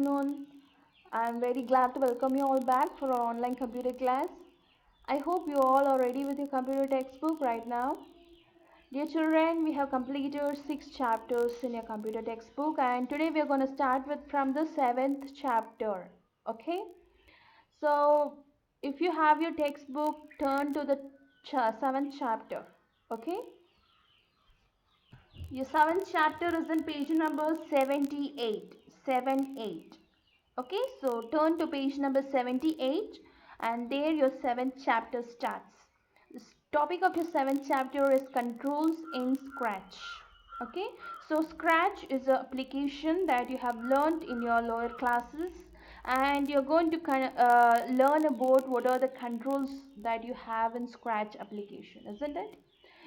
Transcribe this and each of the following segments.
afternoon. I'm very glad to welcome you all back for our online computer class. I hope you all are ready with your computer textbook right now. Dear children, we have completed 6 chapters in your computer textbook, and today we are going to start with from the 7th chapter. Okay? So, if you have your textbook, turn to the 7th chapter. Okay? Your 7th chapter is in page number 78. 78. Okay, so turn to page number 78 and there your 7th chapter starts. The topic of your 7th chapter is controls in Scratch. Okay, so Scratch is an application that you have learned in your lower classes, and you're going to learn about what are the controls that you have in Scratch application, isn't it?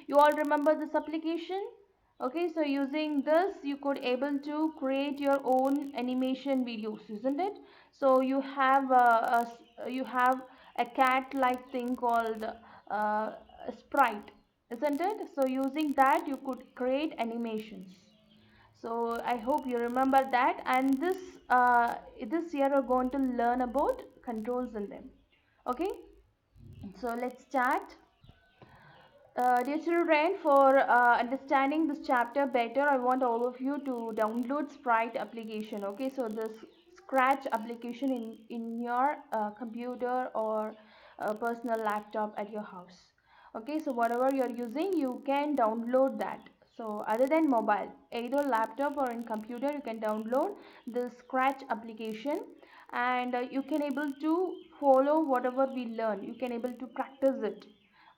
You all remember this application? Okay, so using this you could able to create your own animation videos, isn't it? So you have a cat like thing called a sprite, isn't it? So using that you could create animations. So I hope you remember that, and this year we're going to learn about controls in them. Okay, so let's start. Dear children, for understanding this chapter better, I want all of you to download Sprite application. Okay, so this Scratch application in your computer or personal laptop at your house. Okay, so whatever you're using, you can download that. So other than mobile, either laptop or in computer, you can download the Scratch application, and you can able to follow whatever we learn. You can able to practice it,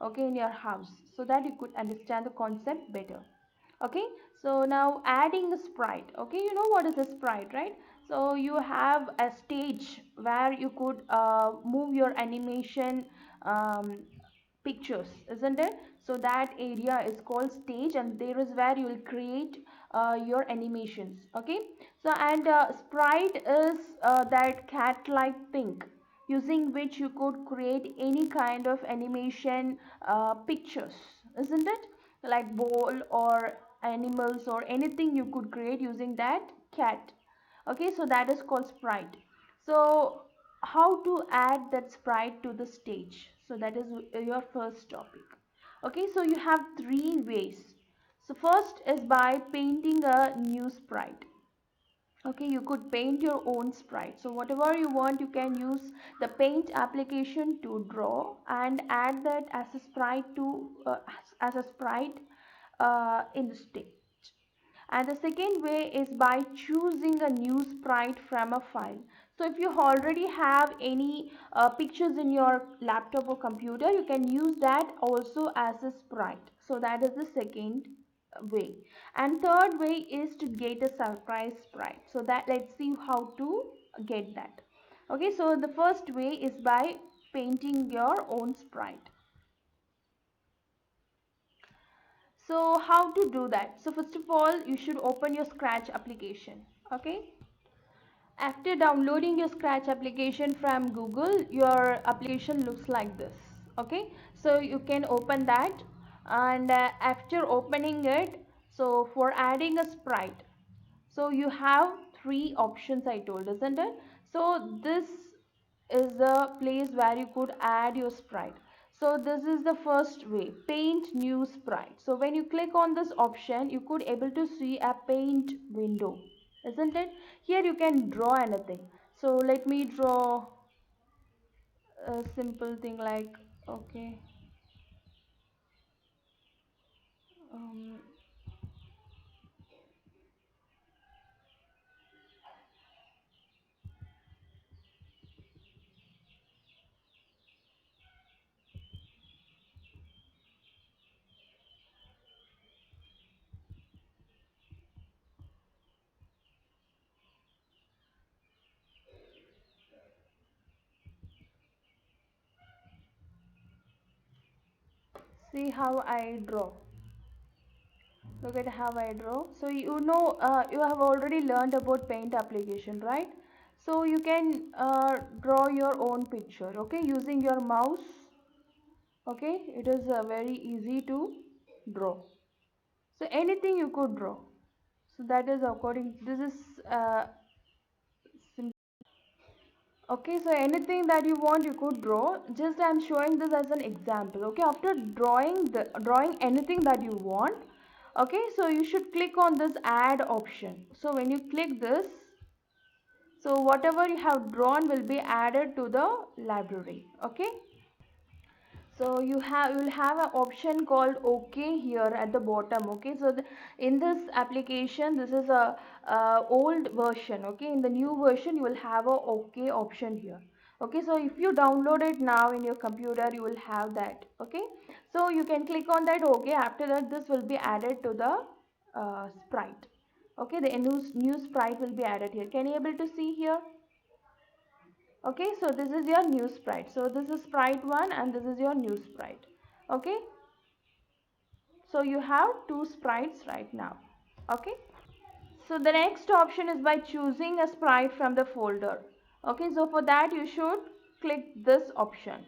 okay, in your house, so that you could understand the concept better. Okay, so now adding a sprite. Okay, you know what is a sprite, right? So you have a stage where you could move your animation um, pictures, isn't it? So that area is called stage, and there is where you will create your animations. Okay, so and sprite is that cat like thing using which you could create any kind of animation pictures, isn't it? Like ball or animals or anything you could create using that cat. Okay, so that is called sprite. So how to add that sprite to the stage? So that is your first topic. Okay, so you have three ways. So first is by painting a new sprite. Okay, you could paint your own sprite. So whatever you want, you can use the paint application to draw and add that as a sprite to as a sprite in the stage. And the second way is by choosing a new sprite from a file. So if you already have any pictures in your laptop or computer, you can use that also as a sprite. So that is the second way. And third way is to get a surprise sprite. So that, let's see how to get that. Okay, so the first way is by painting your own sprite. So how to do that? So first of all, you should open your Scratch application. Okay, after downloading your Scratch application from Google, your application looks like this. Okay, so you can open that, and after opening it, so for adding a sprite, so you have three options I told, isn't it? So this is the place where you could add your sprite. So this is the first way, paint new sprite. So when you click on this option, you could able to see a paint window, isn't it? Here you can draw anything. So let me draw a simple thing like, okay, um, see how I draw. Look at how I draw. So you know, you have already learned about paint application, right? So you can draw your own picture, okay, using your mouse. Okay, it is very easy to draw. So anything you could draw. So that is according, this is uh, Okay, so anything that you want you could draw. Just I'm showing this as an example. Okay, after drawing anything that you want, okay, so you should click on this add option. So when you click this, so whatever you have drawn will be added to the library. Okay, so you will have an option called OK here at the bottom. Okay, so in this application, this is a old version. Okay, in the new version you will have a OK option here. Okay, so if you download it now in your computer, you will have that. Okay, so you can click on that OK. After that, this will be added to the sprite. Okay, the new sprite will be added here. Can you able to see here? Okay, so this is your new sprite. So this is sprite 1 and this is your new sprite. Okay, so you have two sprites right now. Okay, so the next option is by choosing a sprite from the folder. Okay, so for that you should click this option.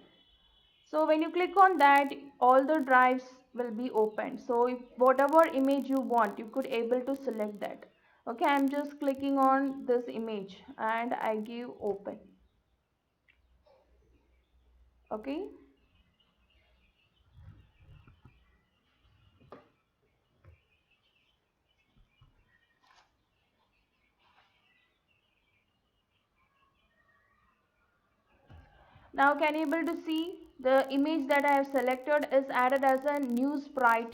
So when you click on that, all the drives will be opened. So if whatever image you want, you could able to select that. Okay, I'm just clicking on this image and I give open. Okay, now can you able to see the image that I have selected is added as a new sprite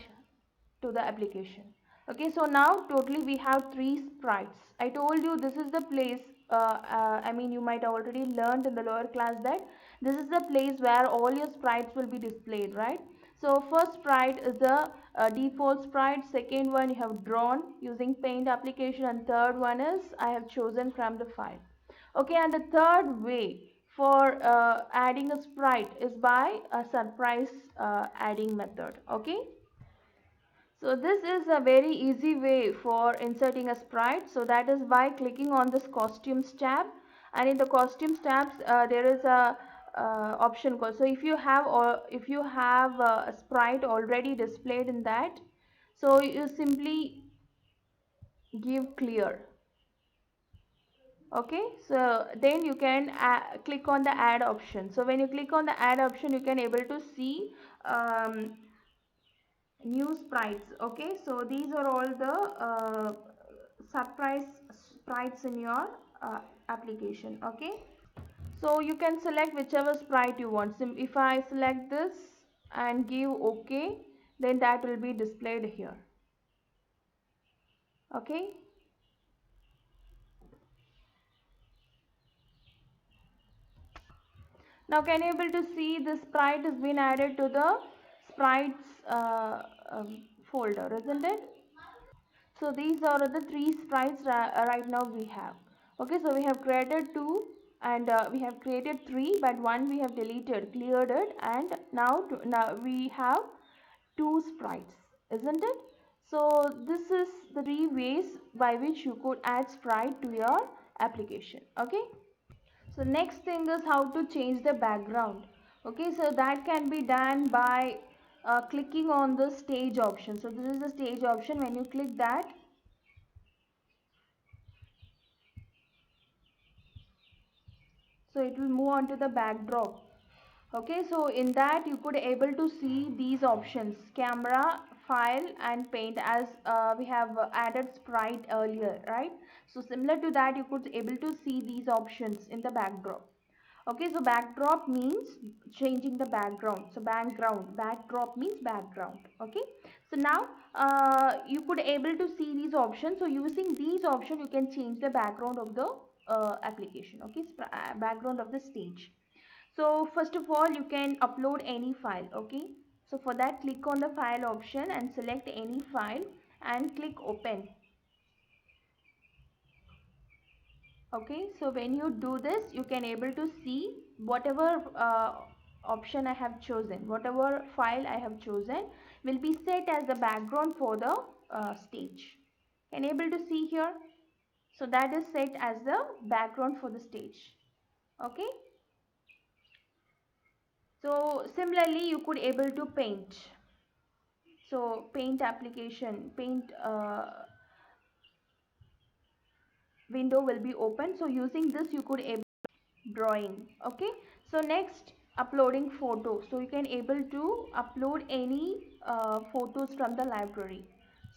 to the application. Okay, so now totally we have three sprites. I told you this is the place, I mean you might already learned in the lower class that this is the place where all your sprites will be displayed, right? So first sprite is a default sprite, second one you have drawn using paint application, and third one is I have chosen from the file. Okay, and the third way for adding a sprite is by a surprise adding method. Okay, so this is a very easy way for inserting a sprite. So that is by clicking on this costumes tab, and in the costumes tabs there is a option called, so if you have a sprite already displayed in that, so you simply give clear. Okay, so then you can click on the add option. So when you click on the add option, you can able to see new sprites. Okay, so these are all the surprise sprites in your application. Okay, so you can select whichever sprite you want. So if I select this and give OK, then that will be displayed here. Okay, now can you able to see the sprite has been added to the sprites folder, isn't it? So these are the three sprites right now we have. Okay, so we have created two, and we have created three, but one we have deleted, cleared it, and now we have two sprites, isn't it? So this is the three ways by which you could add sprite to your application. Okay, so next thing is how to change the background. Okay, so that can be done by clicking on the stage option. So this is the stage option. When you click that, so it will move on to the backdrop. Okay, so in that you could able to see these options: camera, file and paint, as we have added sprite earlier, right? So similar to that, you could able to see these options in the backdrop. Okay, so backdrop means changing the background. So backdrop means background. Okay, so now you could able to see these options. So using these options, you can change the background of the application. Okay, background of the stage. So first of all, you can upload any file. Okay, so for that, click on the file option and select any file and click open. Okay, so when you do this, you can able to see whatever option I have chosen, whatever file I have chosen will be set as the background for the stage. Can you able to see here? So that is set as the background for the stage. Okay, so similarly you could able to paint. So paint application, paint window will be open. So using this you could able drawing. Okay, so next, uploading photo. So you can able to upload any photos from the library.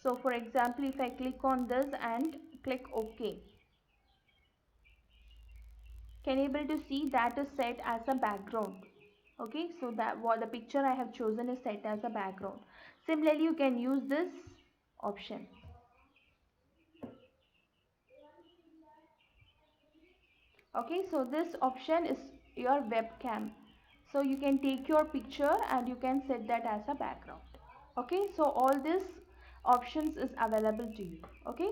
So for example, if I click on this and click OK, can able to see that is set as a background. Okay, so that what the picture I have chosen is set as a background. Similarly, you can use this option. Okay, so this option is your webcam. So you can take your picture and you can set that as a background. Okay, so all these options is available to you. Okay,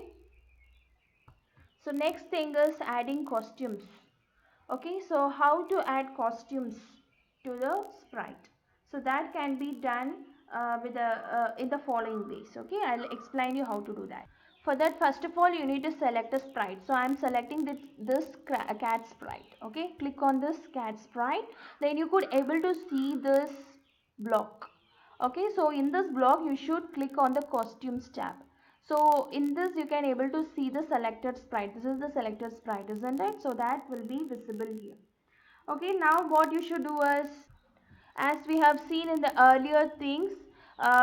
so next thing is adding costumes. Okay, so how to add costumes to the sprite? So that can be done with in the following ways. Okay, I'll explain you how to do that. For that, first of all, you need to select a sprite. So I'm selecting this cat sprite. Okay, click on this cat sprite. Then you could able to see this block. Okay, so in this block you should click on the costumes tab. So in this you can able to see the selected sprite. This is the selected sprite, isn't it? So that will be visible here. Okay, now what you should do is, as we have seen in the earlier things,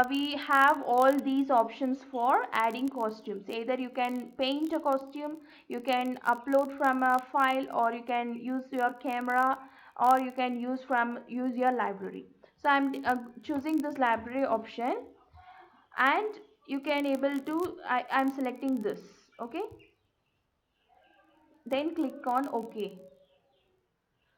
we have all these options for adding costumes. Either you can paint a costume, you can upload from a file, or you can use your camera, or you can use your library. So I'm choosing this library option, and you can able to I'm selecting this. Okay, then click on OK.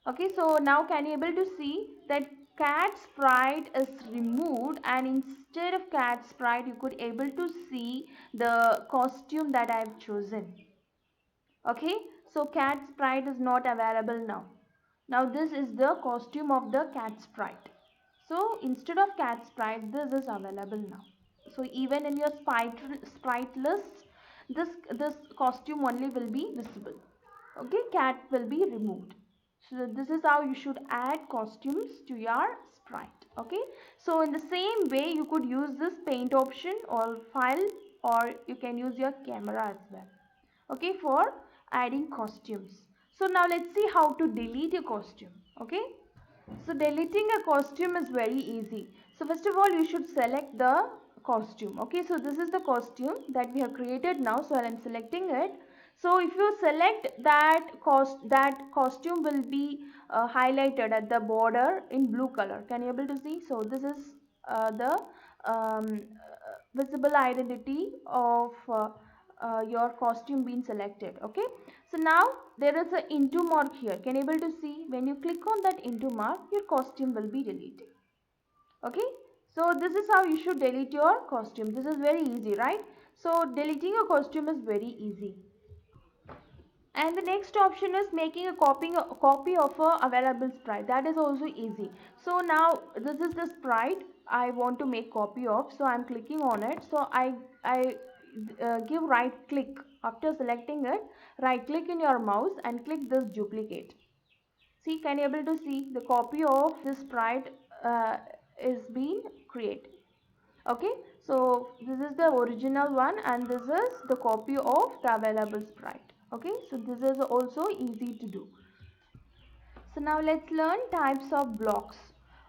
Okay, so now can you able to see that cat sprite is removed, and instead of cat sprite you could able to see the costume that I have chosen. Okay, so cat sprite is not available now. Now this is the costume of the cat sprite. So instead of cat sprite, this is available now. So even in your sprite list, this costume only will be visible. Okay, cat will be removed. So this is how you should add costumes to your sprite. Okay, so in the same way you could use this paint option or file, or you can use your camera as well. Okay, for adding costumes. So now let's see how to delete a costume. Okay, so deleting a costume is very easy. So first of all you should select the costume. Okay, so this is the costume that we have created now, so I am selecting it. So if you select that costume will be highlighted at the border in blue color. Can you able to see? So this is the visible identity of your costume being selected. Okay, so now there is a into mark here. Can you able to see? When you click on that into mark, your costume will be deleted. Okay, so this is how you should delete your costume. This is very easy, right? So deleting a costume is very easy. And the next option is making a copy of a available sprite. That is also easy. So now this is the sprite I want to make copy of. So I'm clicking on it. So I give right click. After selecting it, right click in your mouse and click this duplicate. See, can you able to see the copy of this sprite is being created. Okay, so this is the original one and this is the copy of the available sprite. Okay, so this is also easy to do. So now let's learn types of blocks.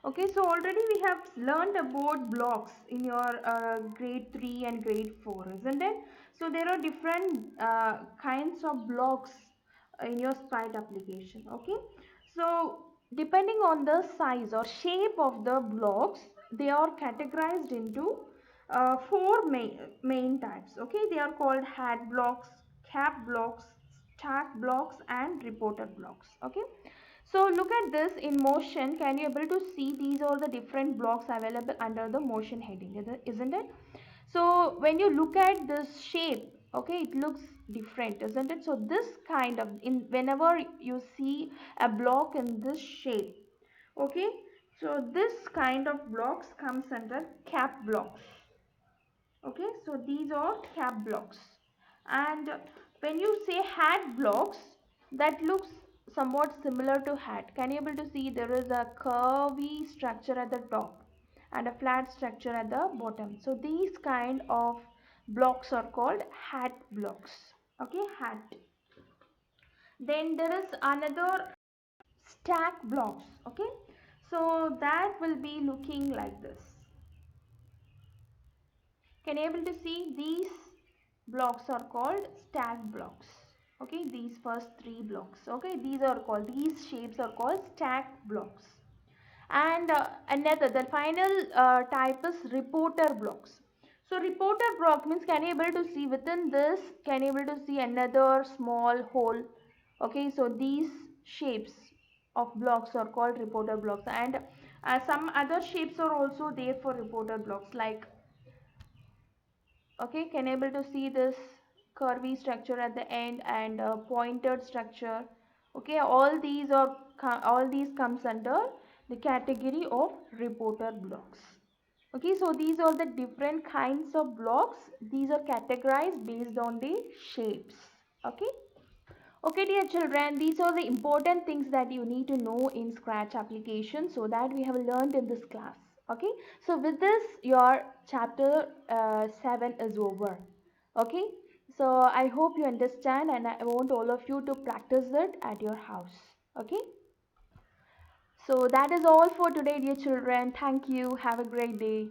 Okay, so already we have learned about blocks in your grade 3 and grade 4, isn't it? So there are different kinds of blocks in your sprite application. Okay, so depending on the size or shape of the blocks, they are categorized into four main types. Okay, they are called hat blocks, cap blocks, stack blocks, and reporter blocks. Okay, so look at this in motion. Can you able to see these are the different blocks available under the motion heading, isn't it? So when you look at this shape, okay, it looks different, isn't it? So this kind of, in whenever you see a block in this shape, okay, so this kind of blocks comes under cap blocks. Okay, so these are cap blocks. And when you say hat blocks, that looks somewhat similar to hat. Can you able to see there is a curvy structure at the top and a flat structure at the bottom? So these kind of blocks are called hat blocks. Okay, hat. Then there is another stack blocks. Okay, so that will be looking like this. Can you able to see these blocks are called stack blocks. Okay, these first three blocks. Okay, these shapes are called stack blocks. And another, the final type is reporter blocks. So reporter block means, can you able to see within this, can you able to see another small hole. Okay, so these shapes of blocks are called reporter blocks. And some other shapes are also there for reporter blocks, like, okay, can able to see this curvy structure at the end and pointed structure. Okay, all these comes under the category of reporter blocks. Okay, so these are the different kinds of blocks. These are categorized based on the shapes. Okay. Okay, dear children, these are the important things that you need to know in Scratch application, so that we have learned in this class. Okay, so with this, your chapter 7 is over. Okay, so I hope you understand, and I want all of you to practice it at your house. Okay, so that is all for today, dear children. Thank you. Have a great day.